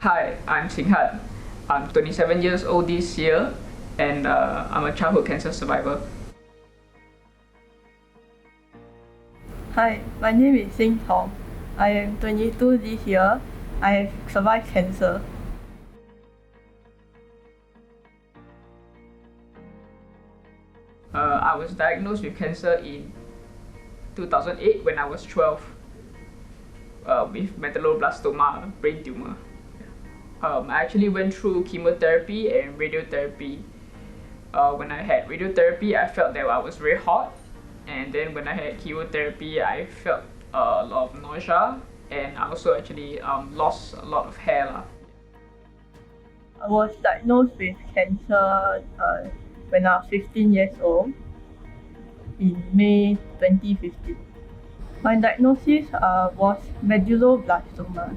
Hi, I'm Singhan. I'm 27 years old this year, and I'm a childhood cancer survivor. Hi, my name is Sing Tong. I am 22 this year. I have survived cancer. I was diagnosed with cancer in 2008 when I was 12 with medulloblastoma brain tumor. I actually went through chemotherapy and radiotherapy. When I had radiotherapy, I felt that I was very hot, and then when I had chemotherapy, I felt a lot of nausea, and I also actually lost a lot of hair. I was diagnosed with cancer when I was 15 years old in May 2015. My diagnosis was medulloblastoma.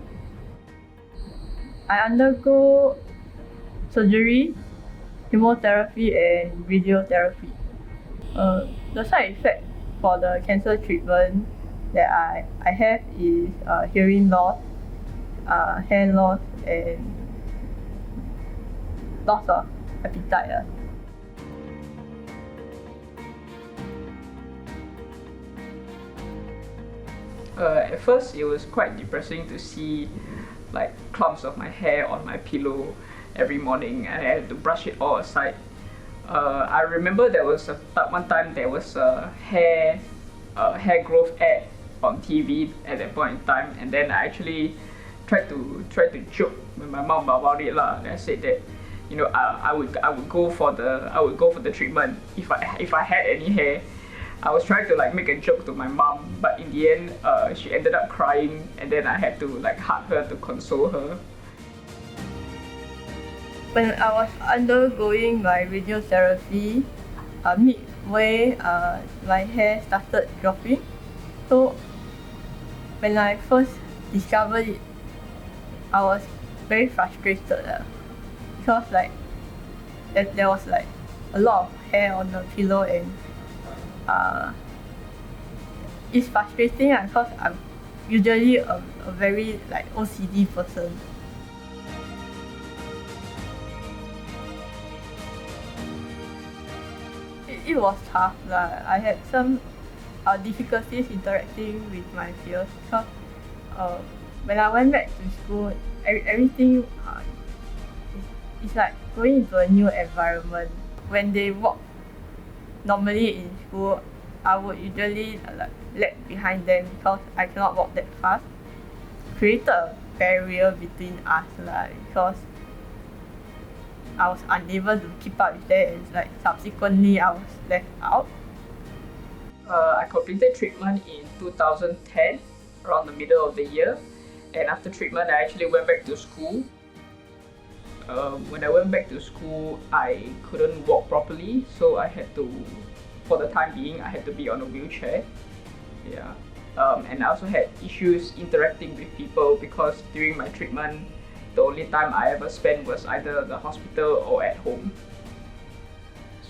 I undergo surgery, chemotherapy, and radiotherapy. The side effect for the cancer treatment that I have is hearing loss, hair loss, and loss of appetite. At first, it was quite depressing to see like clumps of my hair on my pillow every morning, and I had to brush it all aside. I remember there was one time there was a hair growth ad on TV at that point in time, and then I actually tried to joke with my mom about it lah. And I said that I would go for the treatment if I had any hair. I was trying to like make a joke to my mom, but in the end, she ended up crying, and then I had to like hug her to console her. When I was undergoing my radiotherapy, midway, my hair started dropping. So when I first discovered it, I was very frustrated because like there was like a lot of hair on the pillow, and it's frustrating because I'm usually a very like OCD person. It was tough lah. I had some difficulties interacting with my peers because when I went back to school, everything it's like going into a new environment. When they walk normally in school, I would usually like lag behind them because I cannot walk that fast. Created a barrier between us lah, because I was unable to keep up with them, and like subsequently I was left out. I completed treatment in 2010, around the middle of the year, and after treatment, I actually went back to school. When I went back to school, I couldn't walk properly, so I had to, for the time being, I had to be on a wheelchair. Yeah. And I also had issues interacting with people because during my treatment, the only time I ever spent was either the hospital or at home.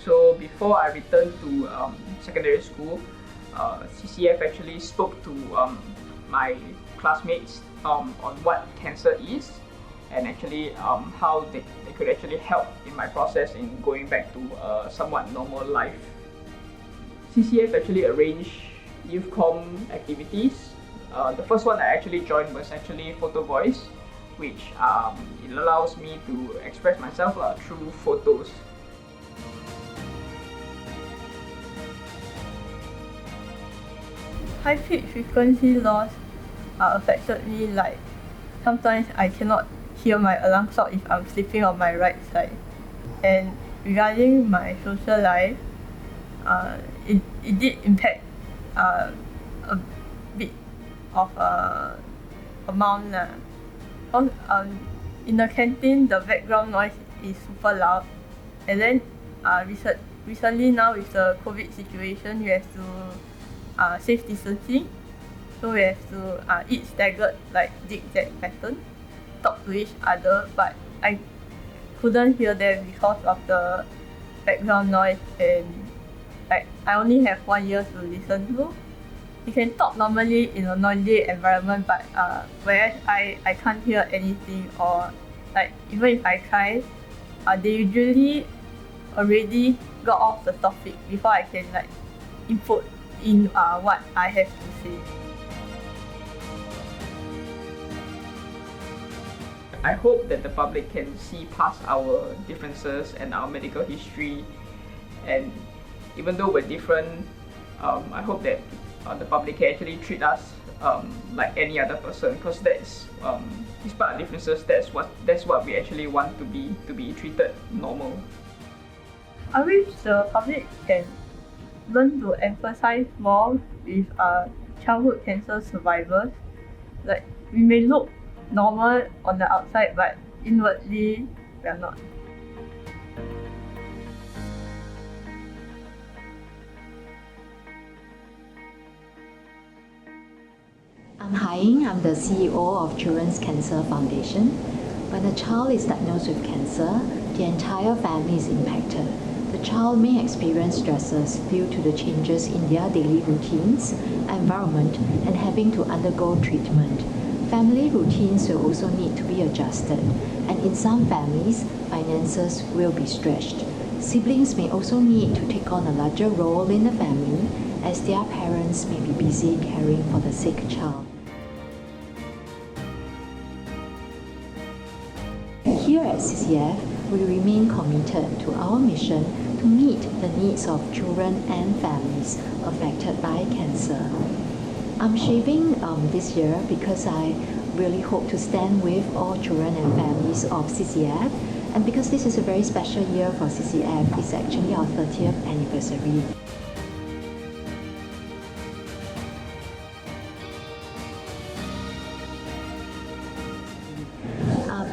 So before I returned to secondary school, CCF actually spoke to my classmates on what cancer is, and actually how they could actually help in my process in going back to a somewhat normal life. CCF actually arranged youth com activities. The first one I actually joined was actually Photo Voice, which it allows me to express myself through photos. High pitch frequency loss affected me, like sometimes I cannot hear my alarm clock if I'm sleeping on my right side. And regarding my social life, it did impact a bit of amount lah. Cause in the canteen the background noise is super loud, and then recently now with the COVID situation, we have to safe distancing, so we have to eat staggered like zigzag pattern, talk to each other, but I couldn't hear them because of the background noise, and like I only have 1 ear to listen to. You can talk normally in a noisy environment, but whereas I can't hear anything, or like even if I try, they usually already got off the topic before I can like input in what I have to say. I hope that the public can see past our differences and our medical history, and even though we're different, I hope that the public can actually treat us like any other person, because that's despite our differences, that's what we actually want to be treated normal. I wish the public can learn to emphasize more with childhood cancer survivors. Like we may look normal on the outside, but inwardly we are not. I'm Hai Ying. I'm the CEO of Children's Cancer Foundation. When a child is diagnosed with cancer, the entire family is impacted. The child may experience stresses due to the changes in their daily routines, environment, and having to undergo treatment. Family routines will also need to be adjusted, and in some families, finances will be stretched. Siblings may also need to take on a larger role in the family, as their parents may be busy caring for the sick child. Here at CCF, we remain committed to our mission to meet the needs of children and families affected by cancer. I'm shaving this year because I really hope to stand with all children and families of CCF, and because this is a very special year for CCF. It's actually our 30th anniversary.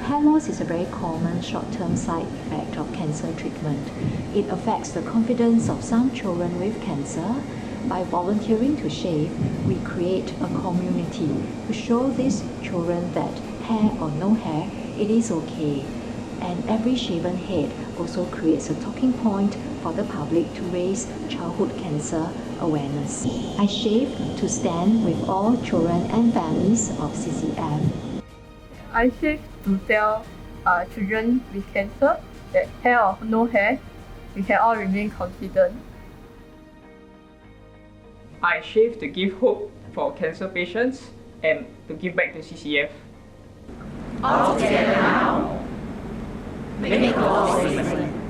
Hair loss is a very common short-term side effect of cancer treatment. It affects the confidence of some children with cancer. By volunteering to shave, we create a community to show these children that hair or no hair, it is okay. And every shaven head also creates a talking point for the public to raise childhood cancer awareness. I shave to stand with all children and families of CCF. I shave to tell children with cancer that hair or no hair, we can all remain confident. I shave to give hope for cancer patients and to give back to CCF. All together now, make a voice.